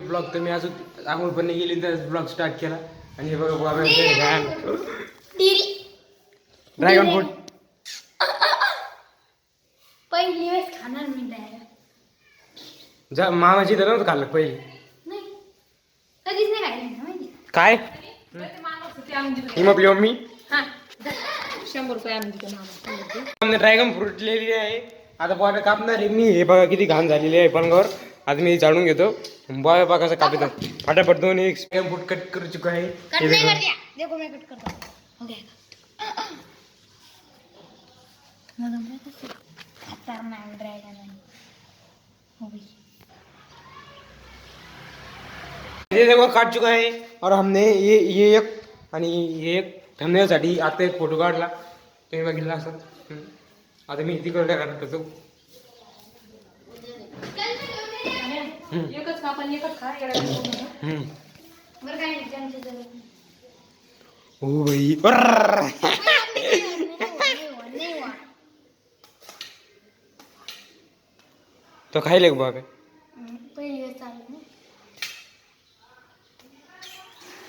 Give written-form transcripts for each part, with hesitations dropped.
Blog तर मी अजून आंघोळ पण नाही गेली तर ब्लॉग स्टार्ट केला. आणि हे बघा ड्रॅगन फ्रूट पहिली वेळेस खाणार मी डायरेक्ट. जा मामाची तर नव्हतं खाल्लं पहिले. नाही कधीच नाही खायला माहिती काय हिमपली मम्मी 100 रुपये आणून दिले मामा. ड्रॅगन फ्रूट लिहिलेली आहे. आता बॉय कापणार आहे मी. हे बघा किती घाण झालेली आहे पलंगावर. आता मी झाडून घेतो. बॉय बघा कसं कापितो फटाफट. दोन एक ड्रॅगन फ्रूट कट करू चुका आहे. कट नहीं कर दिया, देखो मैं कट करता हूँ. हो गया. खतरनाक ड्रैगन है. हो गई. ये देखो काट चुका है. और हमने ये एक आणि ये एक थंबनेलसाठी आता एक फोटो काढला. तुम्ही बघितला असं. आता मी तिकडे करतो. एकच खा पण एकच खा. बरं काय नाही चमचे जरा. ओ भाई तो खायले का बाबा. पहिली वेळ चालू ना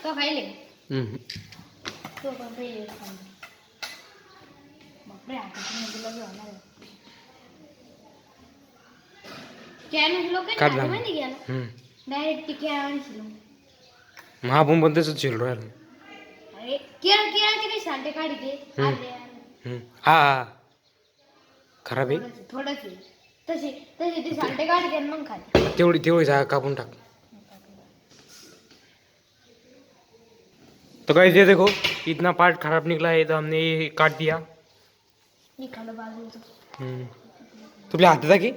तो खायले तो पण पहिली वेळ चालू. बापरे आता तुला घेणार कॅन लोक काय माहिती गेला डायरेक्ट ती कॅन महापूम पण तसंच चिल राहिलं. अरे केळाचे काही सांडे काढते हा खराब आहे थोडंच तसे तसे ते सांडे काढते मग खाते. तेवढी जागा कापून टाक. तो गाइस ये देखो इतना पार्ट खराब निकला है तो हमने ये काट दिया. निकालो बाजू तुझ्या हातात की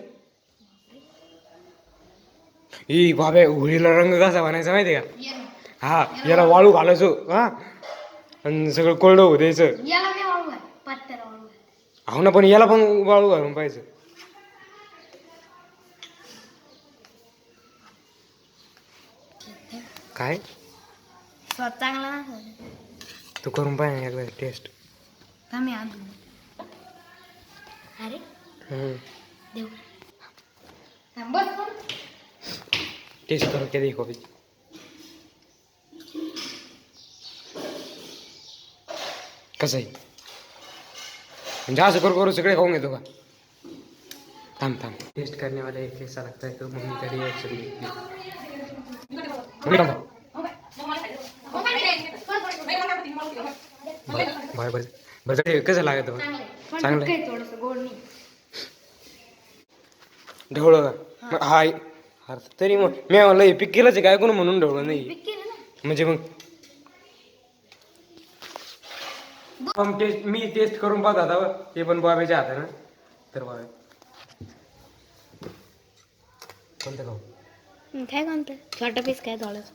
ही बाबे होळीला रंग कसा बनायचा माहिती का. हा याला वाळू घालायचो. हा आणि सगळं कोरडं होऊ द्यायचं. याला नाही वाळू घाल पात्याला वाळू घाल. हो ना पण याला पण वाळू घालून पाहिजे. काय स्वाद चांगला ना तू करून पाहिजे एकदा टेस्ट. कमी आणून अरे देऊ बस टेस्ट करो क्या देखो अभी. कसं आहे म्हणजे असं करू सगळे खाऊन घेतो का. थांब टेस्ट करने वाले कैसा लगता है तो मम्मी का रिएक्शन देखते हैं. बरं कसं लागत चांगलं थोडस गोड नाही ढवळं का. हा तरी मग मी म्हणलं हे पिक केलंच आहे काय कोण म्हणून ढवळं नाही म्हणजे मग मी टेस्ट करून पाहत आता ते पण बाबाच्या हातानं. तर बाबा कोणतं खाऊ काय कोणतं छोटा पीस काय थोडंच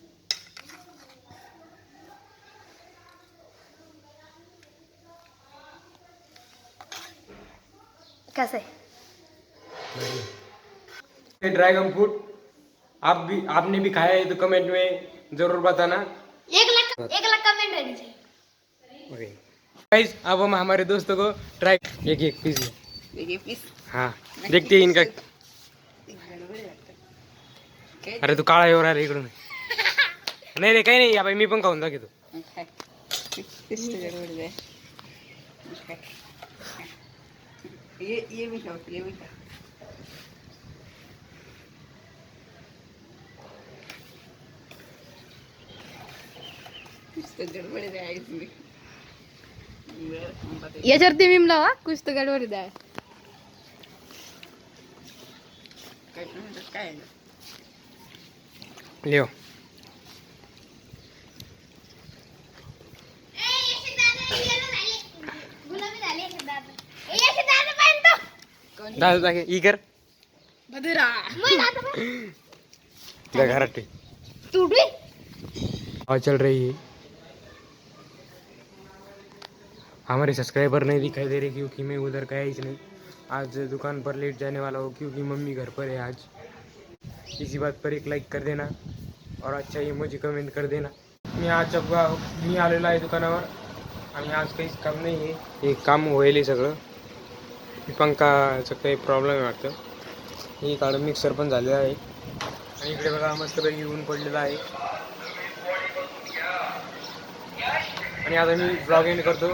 कैसे ड्रैगन फ्रूट आपने भी खाया है तो कमेंट में जरूर बताना. 1 लाख कमेंट है नीचे. ओके गाइस अब हम हमारे दोस्तों को ट्राई एक पीस हाँ देखते हैं इनका. अरे तू काळा येऊ राहिला इकडून. नाही काही नाही या मी पण खाऊन दाखवतो. ये भी खाओ ये भी खाओ. याच्यावरती मीम लावा कुछ तो गडबड द्या. काय लिओ दादा ई कर घरात हवा चल रही है. हमारे सब्सक्राइबर नहीं दिखाई दे रहे क्योंकि मैं उधर गया ही नहीं. आज दुकान पर लेट जाने वाला हूँ क्योंकि मम्मी घर पर है आज. इसी बात पर एक लाइक कर देना और अच्छा ये मुझे कमेंट कर देना. मी आलेलो आहे दुकानावर आणि आज काहीच काम नाही आहे. हे काम होईल सगळं. पंखाचं काही प्रॉब्लेम आहे वाटतं. ही काढून मिक्सर पण झालेला आहे आणि इकडे बघा मस्तपैकी ऊन पडलेलं आहे. आणि आता मी ब्लॉग एंड करतो.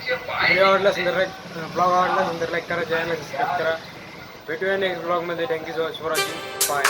व्हिडिओ आवडला असेल तर ब्लॉग आवडला असेल तर लाईक करा, चॅनल सबस्क्राईब करा. भेटूया नेक्स्ट ब्लॉगमध्ये. Thank you so much for watching. Bye.